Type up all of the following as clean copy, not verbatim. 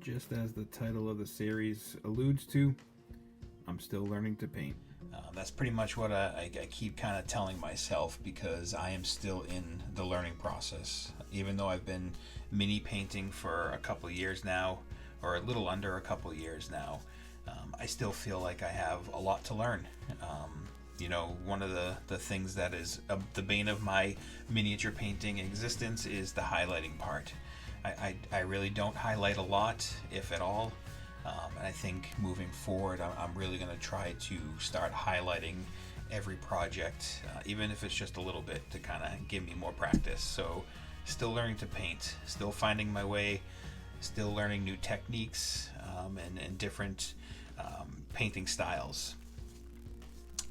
just as the title of the series alludes to, I'm still learning to paint. That's pretty much what I keep kind of telling myself, because I am still in the learning process. Even though I've been mini painting for a couple of years now, or a little under a couple of years now, I still feel like I have a lot to learn. You know, one of the things that is the bane of my miniature painting existence is the highlighting part. I really don't highlight a lot, if at all. And I think moving forward, I'm really going to try to start highlighting every project, even if it's just a little bit, to kind of give me more practice. So still learning to paint, still finding my way, still learning new techniques and different painting styles.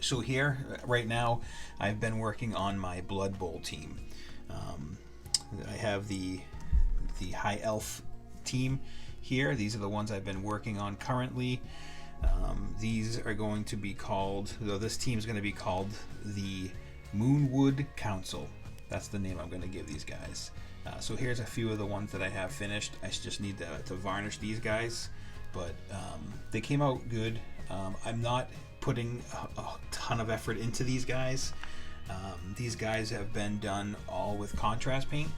So here, right now, I've been working on my Blood Bowl team. I have the High Elf team here. These are the ones I've been working on currently. These are going to be called, this team is going to be called the Moonwood Council. That's the name I'm going to give these guys. So here's a few of the ones that I have finished. I just need to varnish these guys, but they came out good. I'm not putting a ton of effort into these guys. These guys have been done all with contrast paint.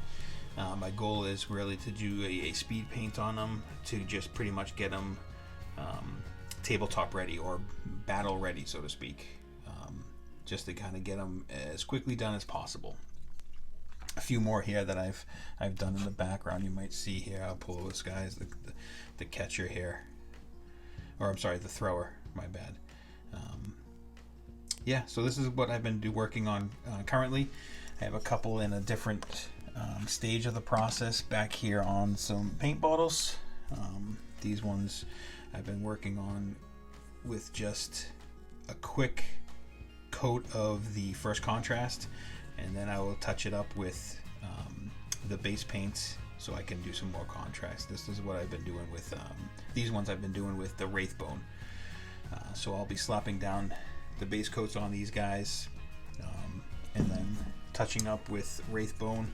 My goal is really to do a speed paint on them, to just pretty much get them tabletop ready, or battle ready, so to speak, just to kind of get them as quickly done as possible. A few more here that I've done in the background. You might see here. I'll pull those guys. The catcher here, or I'm sorry, the thrower. My bad. Yeah. So this is what I've been working on currently. I have a couple in a different stage of the process back here on some paint bottles. These ones I've been working on with just a quick coat of the first contrast, and then I will touch it up with the base paint so I can do some more contrast. This is what I've been doing with these ones. I've been doing with the Wraithbone. So I'll be slapping down the base coats on these guys, and then touching up with Wraithbone,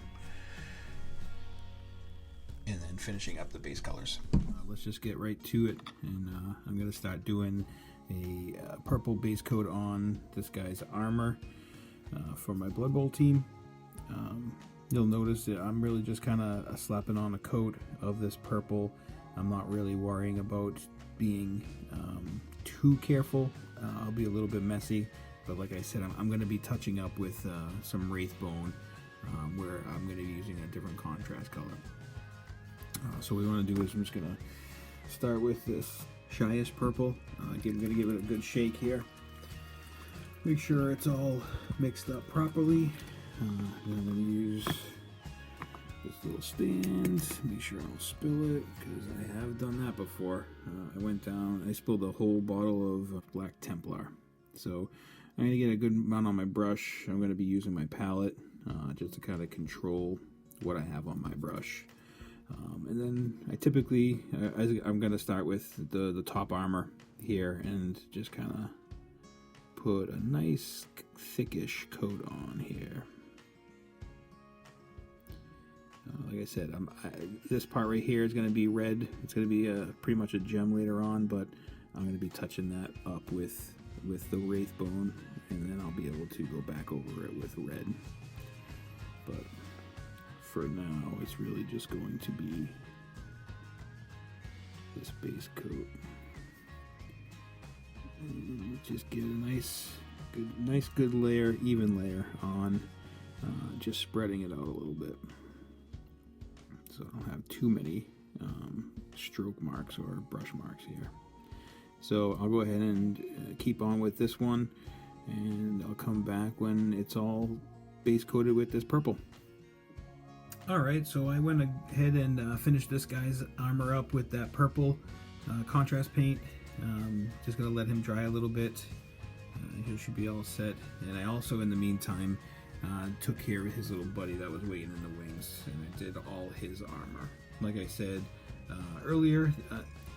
and then finishing up the base colors. Let's just get right to it, and I'm going to start doing a purple base coat on this guy's armor for my Blood Bowl team. You'll notice that I'm really just kind of slapping on a coat of this purple. I'm not really worrying about being too careful. I'll be a little bit messy, but like I said, I'm going to be touching up with some Wraithbone, where I'm going to be using a different contrast color. So what we want to do is I'm just going to start with this Shyest purple. I'm going to give it a good shake here. Make sure it's all mixed up properly. I'm going to use this little stand. Make sure I don't spill it, because I have done that before. I went down, I spilled a whole bottle of Black Templar. So I'm going to get a good amount on my brush. I'm going to be using my palette just to kind of control what I have on my brush. And then I typically, I'm going to start with the top armor here, and just kind of put a nice thickish coat on here. Like I said, this part right here is going to be red. It's going to be pretty much a gem later on, but I'm going to be touching that up with the Wraithbone, and then I'll be able to go back over it with red. But for now, it's really just going to be this base coat. And just get a nice good layer, even layer on, just spreading it out a little bit, so I don't have too many stroke marks or brush marks here. So I'll go ahead and keep on with this one, and I'll come back when it's all base coated with this purple. Alright, so I went ahead and finished this guy's armor up with that purple contrast paint. Just going to let him dry a little bit. He should be all set. And I also, in the meantime, took care of his little buddy that was waiting in the wings, and I did all his armor. Like I said earlier,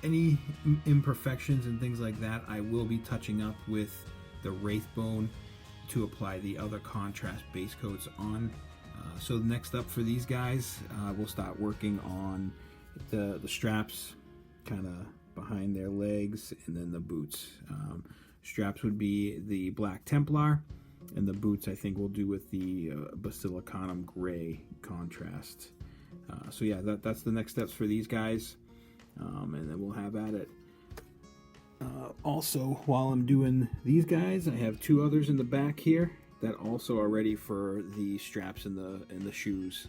any imperfections and things like that, I will be touching up with the Wraithbone to apply the other contrast base coats on. So next up for these guys, we'll start working on the straps, kind of behind their legs, and then the boots. Straps would be the Black Templar, and the boots I think we'll do with the Basilicanum Gray contrast. So yeah, that's the next steps for these guys, and then we'll have at it. Also, while I'm doing these guys, I have 2 others in the back here that also are ready for the straps and the shoes.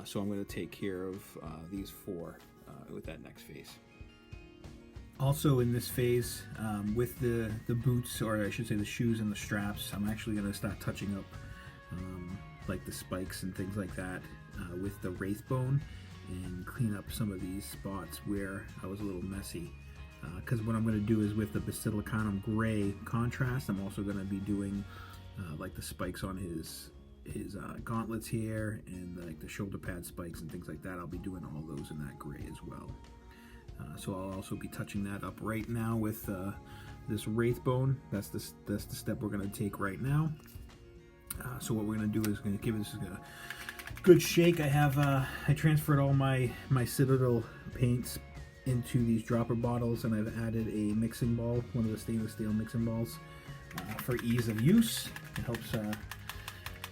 So I'm going to take care of these 4 with that next phase. Also in this phase, with the boots, or I should say the shoes and the straps, I'm actually going to start touching up like the spikes and things like that with the Wraithbone, and clean up some of these spots where I was a little messy. Because what I'm going to do is with the Basilicanum Gray contrast, I'm also going to be doing like the spikes on his gauntlets here, and like the shoulder pad spikes and things like that. I'll be doing all those in that gray as well. So I'll also be touching that up right now with this Wraithbone. That's the step we're going to take right now. So what we're going to do is going to give this a good shake. I transferred all my Citadel paints into these dropper bottles, and I've added a mixing ball, one of the stainless steel mixing balls, for ease of use. It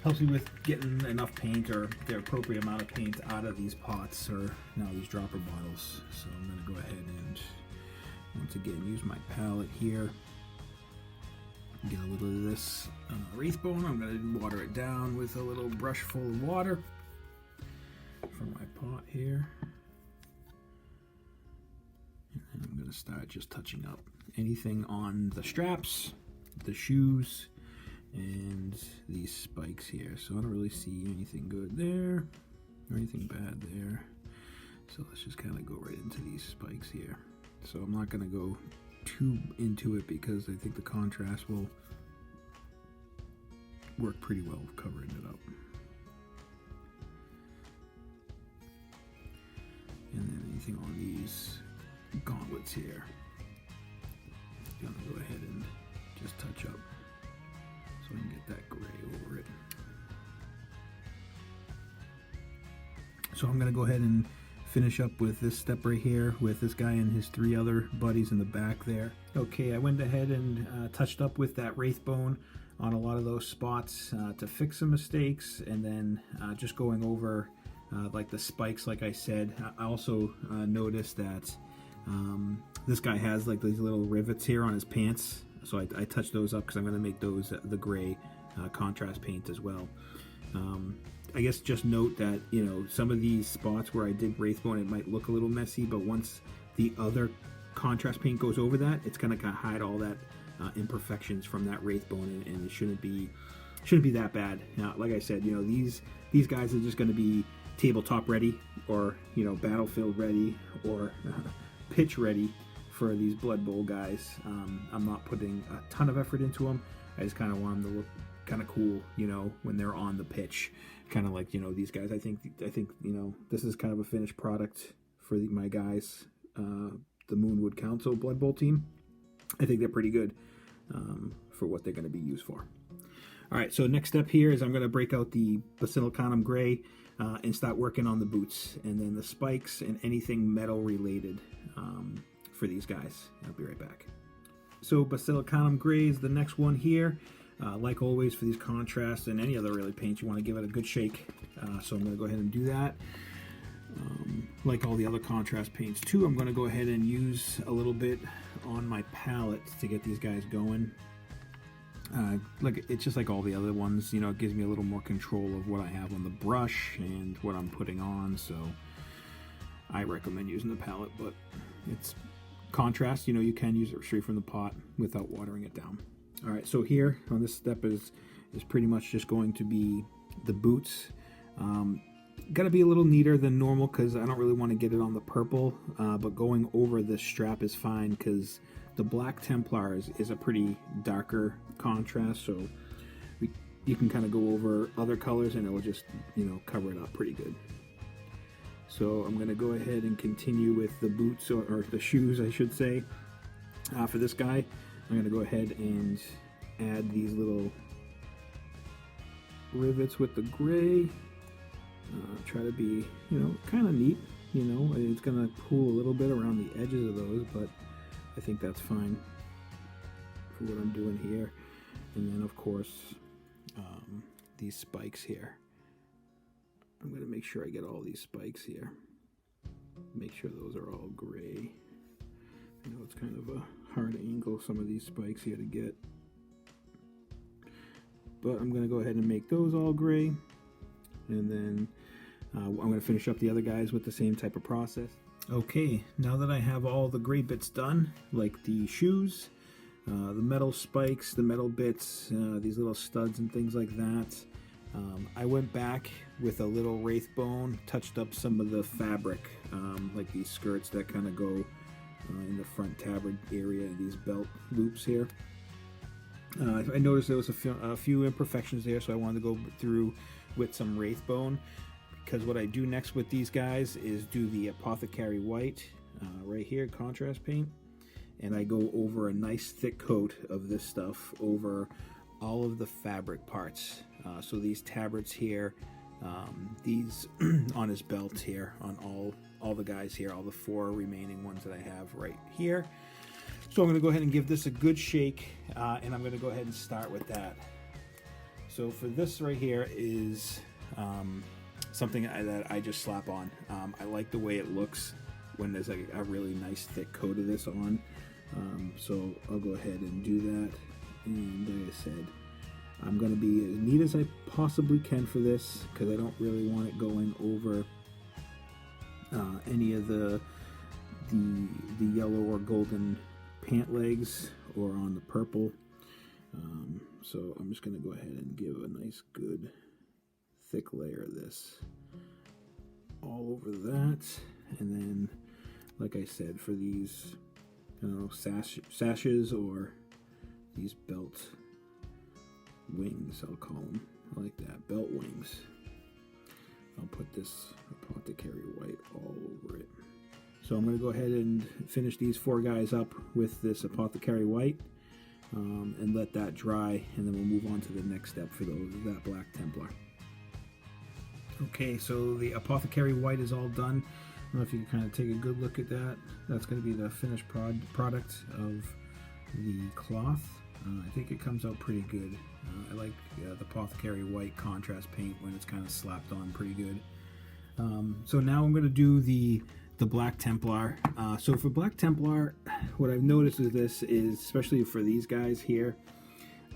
helps me with getting enough paint, or the appropriate amount of paint, out of these pots, or now these dropper bottles. So I'm going to go ahead and once again use my palette here. Get a little of this Wraithbone. I'm going to water it down with a little brush full of water from my pot here. And I'm going to start just touching up anything on the straps, the shoes, and these spikes here. So I don't really see anything good there or anything bad there. So let's just kind of go right into these spikes here. So I'm not going to go too into it because I think the contrast will work pretty well covering it up. And then anything on these gauntlets here, I'm gonna go ahead and just touch up so I can get that gray over it. So I'm gonna go ahead and finish up with this step right here with this guy and his 3 other buddies in the back there. Okay, I went ahead and touched up with that Wraithbone on a lot of those spots to fix some mistakes, and then just going over like the spikes. Like I said, I also noticed that this guy has like these little rivets here on his pants, so I touched those up because I'm going to make those the gray contrast paint as well. I guess just note that, you know, some of these spots where I did Wraithbone, it might look a little messy, but once the other contrast paint goes over that, it's going to kind of hide all that imperfections from that Wraithbone, and it shouldn't be that bad. Now, like I said, you know, these guys are just going to be tabletop ready, or, you know, battlefield ready, or pitch ready for these Blood Bowl guys. I'm not putting a ton of effort into them. I just kind of want them to look kind of cool, you know, when they're on the pitch. Kind of like, you know, these guys. I think you know, this is kind of a finished product for my guys, the Moonwood Council Blood Bowl team. I think they're pretty good for what they're going to be used for. All right, so next step here is I'm going to break out the Basilicanum Gray and start working on the boots, and then the spikes and anything metal related for these guys. I'll be right back. So Basilicanum Gray is the next one here. Like always, for these contrasts and any other really paints, you want to give it a good shake. So I'm going to go ahead and do that. Like all the other contrast paints too, I'm going to go ahead and use a little bit on my palette to get these guys going. Like, it's just like all the other ones, you know, it gives me a little more control of what I have on the brush and what I'm putting on. So I recommend using the palette, but it's contrast, you know, you can use it straight from the pot without watering it down. All right, so here on this step is pretty much just going to be the boots. Got to be a little neater than normal because I don't really want to get it on the purple, but going over the strap is fine because the Black Templar is a pretty darker contrast, so you can kind of go over other colors and it will just, you know, cover it up pretty good. So I'm going to go ahead and continue with the boots, or the shoes I should say, for this guy. I'm going to go ahead and add these little rivets with the gray. Try to be, you know, kind of neat. you know, it's gonna pull a little bit around the edges of those, but I think that's fine for what I'm doing here. And then of course, these spikes here. I'm gonna make sure I get all these spikes here. Make sure those are all gray. I know it's kind of a hard angle, some of these spikes here to get. But I'm gonna go ahead and make those all gray. And then I'm gonna finish up the other guys with the same type of process. Okay, now that I have all the gray bits done, like the shoes, the metal spikes, the metal bits, these little studs and things like that, I went back with a little wraith bone, touched up some of the fabric, like these skirts that kind of go in the front tabard area, these belt loops here. I noticed there was a few imperfections there, so I wanted to go through with some wraith bone, because what I do next with these guys is do the Apothecary White right here, contrast paint, and I go over a nice thick coat of this stuff over all of the fabric parts. So these tabards here, these on his belt here, on all the guys here, all the 4 remaining ones that I have right here. So I'm going to go ahead and give this a good shake, and I'm going to go ahead and start with that. So for this right here is something that I just slap on. I like the way it looks when there's like a really nice thick coat of this on. So I'll go ahead and do that. And like I said, I'm going to be as neat as I possibly can for this, because I don't really want it going over any of the yellow or golden pant legs or on the purple. So I'm just going to go ahead and give a nice good thick layer of this all over that. And then, like I said, for these sashes or these belt wings, I'll call them, I like that, belt wings, I'll put this Apothecary White all over it. So I'm going to go ahead and finish these 4 guys up with this Apothecary White, and let that dry, and then we'll move on to the next step for that Black Templar. Okay, so the Apothecary White is all done. I don't know if you can kind of take a good look at that. That's going to be the finished product of the cloth. I think it comes out pretty good. I like the Apothecary White contrast paint when it's kind of slapped on pretty good. So now I'm going to do the Black Templar. So for Black Templar, what I've noticed with this is, especially for these guys here,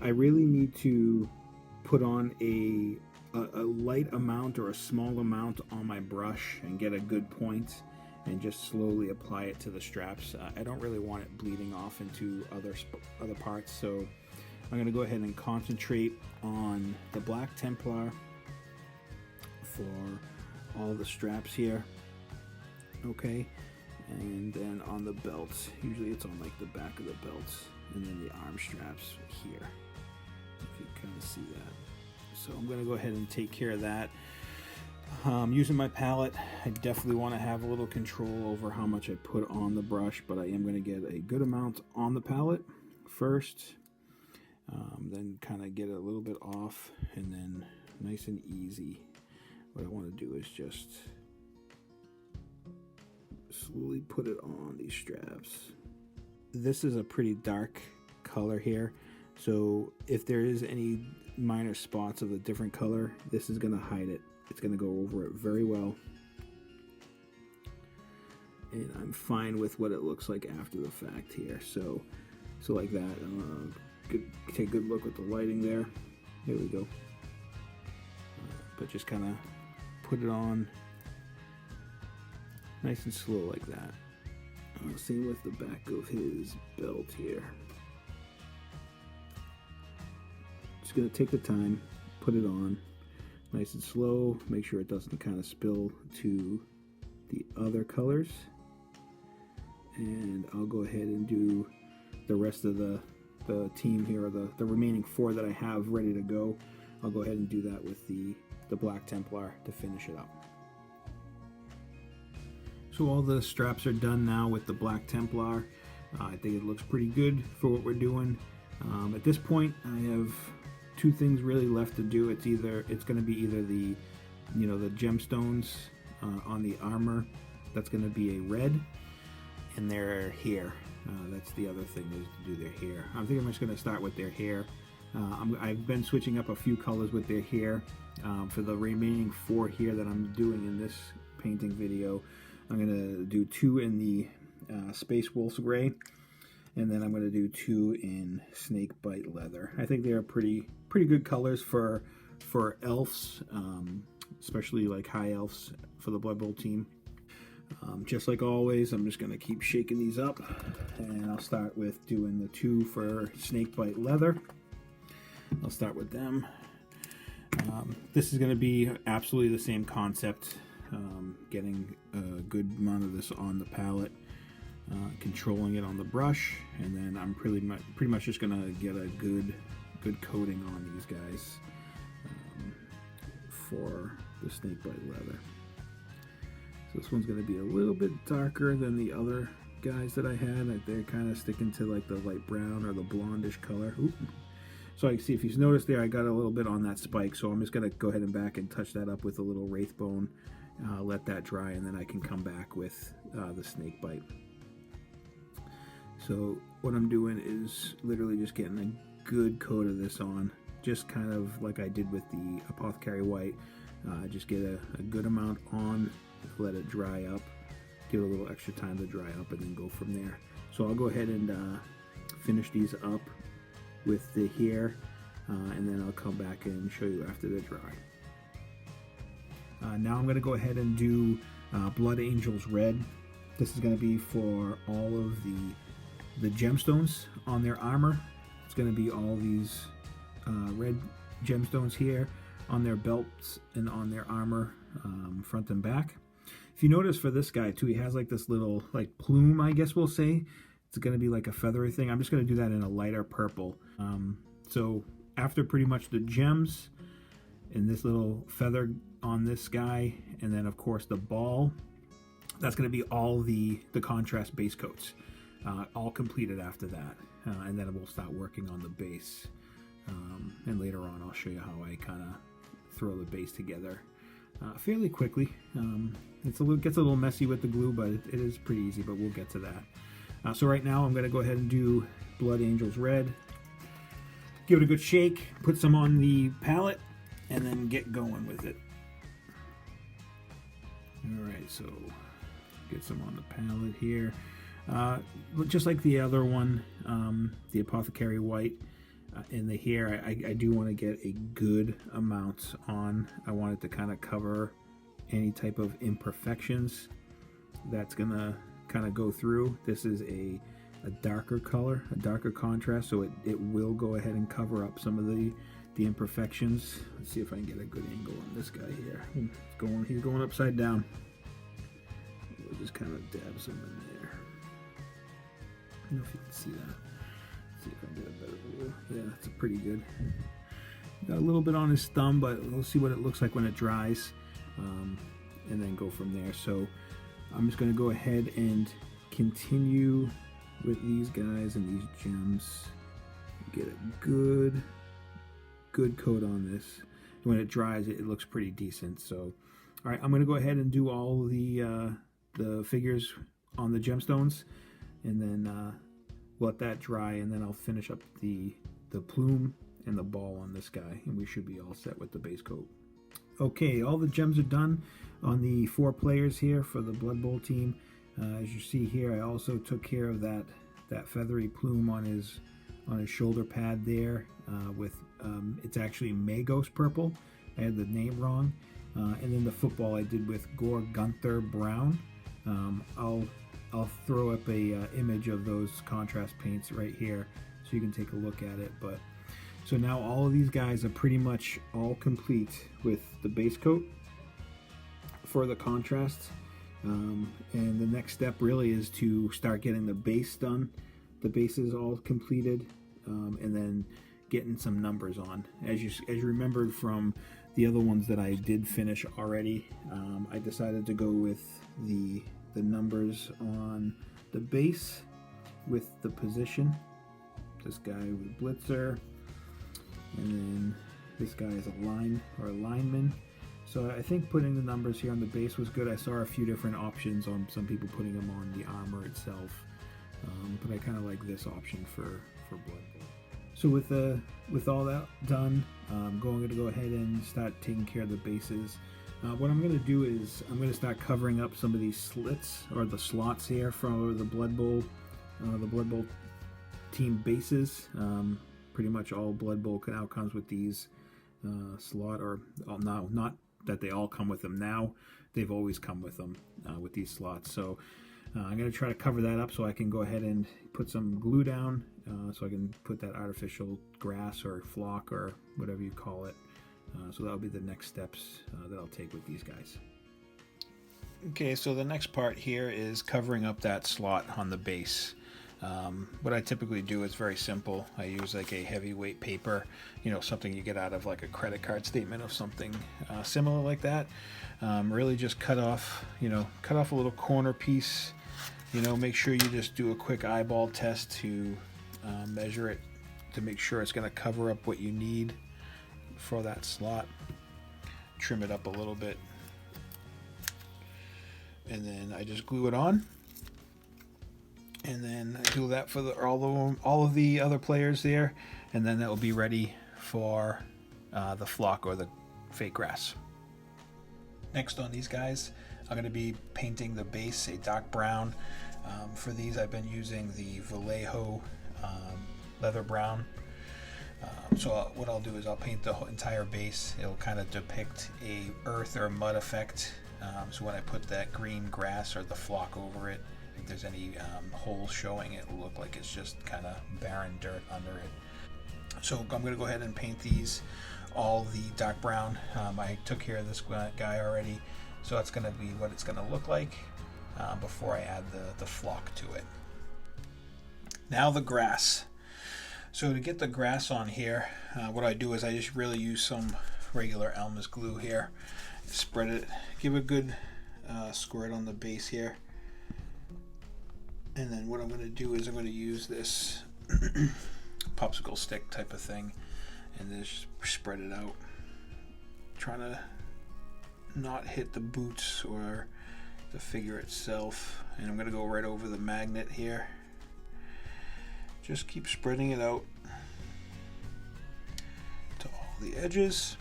I really need to put on a light amount or a small amount on my brush and get a good point and just slowly apply it to the straps. I don't really want it bleeding off into other parts, so I'm going to go ahead and concentrate on the Black Templar for all the straps here. Okay, and then on the belts, usually it's on like the back of the belts, and then the arm straps here, if you kind of see that. So I'm going to go ahead and take care of that. Using my palette, I definitely want to have a little control over how much I put on the brush, but I am going to get a good amount on the palette first, then kind of get it a little bit off, and then nice and easy. What I want to do is just slowly put it on these straps. This is a pretty dark color here, so if there is any minor spots of a different color, this is going to hide it. It's going to go over it very well, and I'm fine with what it looks like after the fact here. So like that. Take a good look with the lighting there. There we go. But just kind of put it on nice and slow like that. Same with the back of his belt here. Just going to take the time, put it on nice and slow, make sure it doesn't kind of spill to the other colors. And I'll go ahead and do the rest of the team here, or the remaining 4 that I have ready to go. I'll go ahead and do that with the Black Templar to finish it up. So all the straps are done now with the Black Templar. I think it looks pretty good for what we're doing. At this point, I have 2 things really left to do. It's going to be either the gemstones on the armor, That's going to be a red, and their hair. That's the other thing, is to do their hair. I think I'm just going to start with their hair. I've been switching up a few colors with their hair. For the remaining 4 here that I'm doing in this painting video, I'm going to do 2 in the Space Wolf's Gray, and then I'm going to do 2 in Snakebite Leather. I think they are pretty good colors for elves, especially like high elves for the Blood Bowl team. Just like always, I'm just going to keep shaking these up, and I'll start with doing the 2 for Snakebite Leather. I'll start with them. This is going to be absolutely the same concept, getting a good amount of this on the palette, controlling it on the brush, and then I'm pretty much just going to get a good coating on these guys for the Snakebite Leather. So this one's going to be a little bit darker than the other guys that I had. They're kind of sticking to like the light brown or the blondish color. Ooh. So I can see, if you've noticed there, I got a little bit on that spike, so I'm just going to go ahead and back and touch that up with a little wraith bone, let that dry, and then I can come back with the snake bite. So what I'm doing is literally just getting a good coat of this on, just kind of like I did with the Apothecary White. Just get a good amount on, let it dry up, give it a little extra time to dry up, and then go from there. So I'll go ahead and finish these up with the hair, and then I'll come back and show you after they're dry. Now I'm going to go ahead and do Blood Angels Red. This is going to be for all of the gemstones on their armor. It's going to be all these red gemstones here on their belts and on their armor, front and back. If you notice for this guy too, he has like this little like plume, I guess we'll say. It's going to be like a feathery thing. I'm just going to do that in a lighter purple. So after pretty much the gems and this little feather on this guy, and then of course the ball, that's going to be all the contrast base coats, all completed after that. And then we'll start working on the base. And later on I'll show you how I kind of throw the base together fairly quickly. Gets a little messy with the glue, but it is pretty easy, but we'll get to that. So right now I'm going to go ahead and do Blood Angels Red. Give it a good shake, put some on the palette, and then get going with it. Alright, so get some on the palette here. Just like the other one, the Apothecary White, in the hair, I do want to get a good amount on. I want it to kind of cover any type of imperfections that's going to kind of go through. This is a darker color, a darker contrast, so it will go ahead and cover up some of the imperfections. Let's see if I can get a good angle on this guy here. He's going upside down. We'll just kind of dab some in there. I don't know if you can see that. Let's see if I can get a better view. Yeah, that's pretty good. Got a little bit on his thumb, but we'll see what it looks like when it dries, and then go from there. So I'm just going to go ahead and continue with these guys and these gems. Get a good coat on this. When it dries, it looks pretty decent. So, all right, I'm going to go ahead and do all the figures on the gemstones, and then let that dry, and then I'll finish up the plume and the ball on this guy, and we should be all set with the base coat. Okay, all the gems are done on the 4 players here for the Blood Bowl team. As you see here, I also took care of that feathery plume on his shoulder pad there with it's actually Magos purple. I had the name wrong. And then the football I did with Gore Gunther Brown. I'll throw up a image of those contrast paints right here so you can take a look at it. But so now all of these guys are pretty much all complete with the base coat for the contrast. And the next step really is to start getting the base done. The base is all completed, and then getting some numbers on. As you remembered from the other ones that I did finish already, I decided to go with the numbers on the base with the position. This guy with Blitzer, and then this guy is a lineman. So I think putting the numbers here on the base was good. I saw a few different options on some people putting them on the armor itself, but I kind of like this option for Blood Bowl. So with all that done, I'm going to go ahead and start taking care of the bases. What I'm going to do is I'm going to start covering up some of these slits or the slots here for the Blood Bowl team bases. Pretty much all Blood Bowl now comes with these slot, or now not that they all come with them now. They've always come with them with these slots. So I'm going to try to cover that up so I can go ahead and put some glue down so I can put that artificial grass or flock or whatever you call it. So that'll be the next steps that I'll take with these guys. Okay, so the next part here is covering up that slot on the base. What I typically do is very simple. I use like a heavyweight paper, something you get out of like a credit card statement of something similar like that. Really just cut off a little corner piece. Make sure you just do a quick eyeball test to measure it to make sure it's going to cover up what you need for that slot. Trim it up a little bit, and then I just glue it on. And then I do that for all of the other players there, and then that will be ready for the flock or the fake grass. Next on these guys, I'm going to be painting the base a dark brown. For these, I've been using the Vallejo leather brown. So what I'll do is I'll paint the entire base. It'll kind of depict a earth or mud effect. So when I put that green grass or the flock over it, if there's any holes showing, it will look like it's just kind of barren dirt under it. So I'm going to go ahead and paint these all the dark brown. I took care of this guy already, so that's going to be what it's going to look like before I add the flock to it. Now the grass. So to get the grass on here, what I do is I just really use some regular Elmer's glue here. Spread it, give a good squirt on the base here. And then what I'm going to do is I'm going to use this popsicle stick type of thing and just spread it out. Trying to not hit the boots or the figure itself. And I'm going to go right over the magnet here. Just keep spreading it out to all the edges.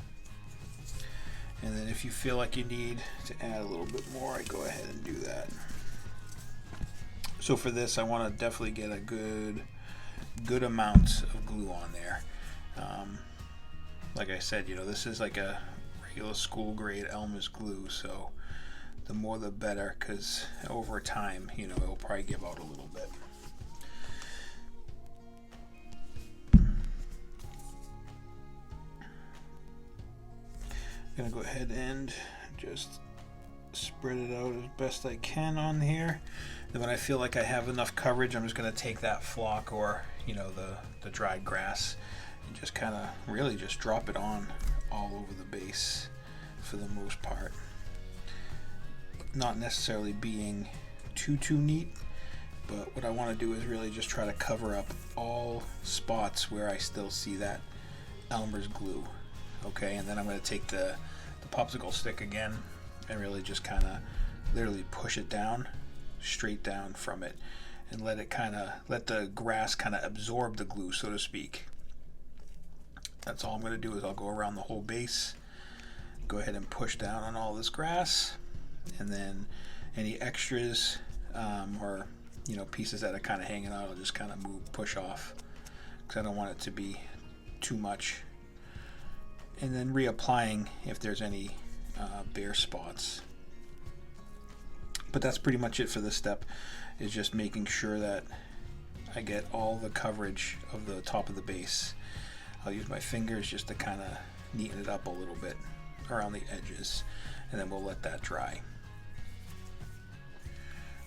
And then if you feel like you need to add a little bit more, I go ahead and do that. So for this, I want to definitely get a good amount of glue on there. Like I said, this is like a regular school grade Elmer's glue, so the more the better, because over time, it'll probably give out a little bit. I'm gonna go ahead and just spread it out as best I can on here. And when I feel like I have enough coverage, I'm just gonna take that flock or the dried grass and just kind of really just drop it on all over the base for the most part. Not necessarily being too neat, but what I want to do is really just try to cover up all spots where I still see that Elmer's glue. Okay, and then I'm going to take the popsicle stick again and really just kind of literally push it down, straight down from it, and let the grass kind of absorb the glue, so to speak. That's all I'm going to do is I'll go around the whole base, go ahead and push down on all this grass, and then any extras or pieces that are kind of hanging out, I'll just kind of push off, because I don't want it to be too much. And then reapplying if there's any bare spots. But that's pretty much it for this step, is just making sure that I get all the coverage of the top of the base. I'll use my fingers just to kind of neaten it up a little bit around the edges, and then we'll let that dry.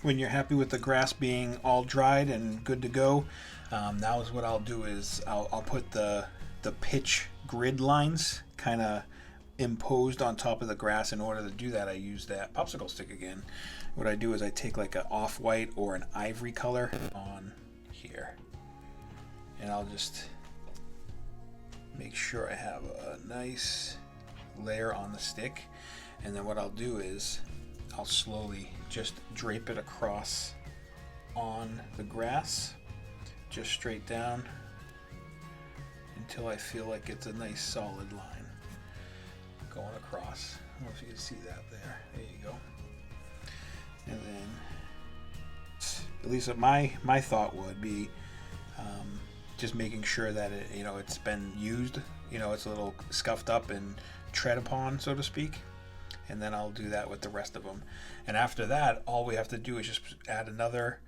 When you're happy with the grass being all dried and good to go, now is what I'll do is I'll put the pitch grid lines kind of imposed on top of the grass. In order to do that, I use that popsicle stick again. What I do is I take like an off-white or an ivory color on here, and I'll just make sure I have a nice layer on the stick, and then what I'll do is I'll slowly just drape it across on the grass, just straight down until I feel like it's a nice solid line going across. I don't know if you can see that there. There you go. And then, at least my thought would be just making sure that it, it's been used. It's a little scuffed up and tread upon, so to speak. And then I'll do that with the rest of them. And after that, all we have to do is just add another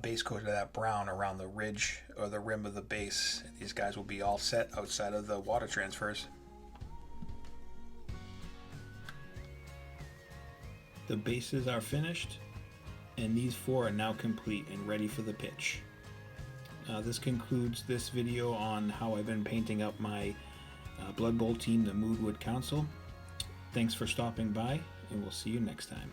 base coat of that brown around the ridge or the rim of the base. These guys will be all set outside of the water transfers. The bases are finished, and these 4 are now complete and ready for the pitch. This concludes this video on how I've been painting up my Blood Bowl team, the Moonwood Council. Thanks for stopping by, and we'll see you next time.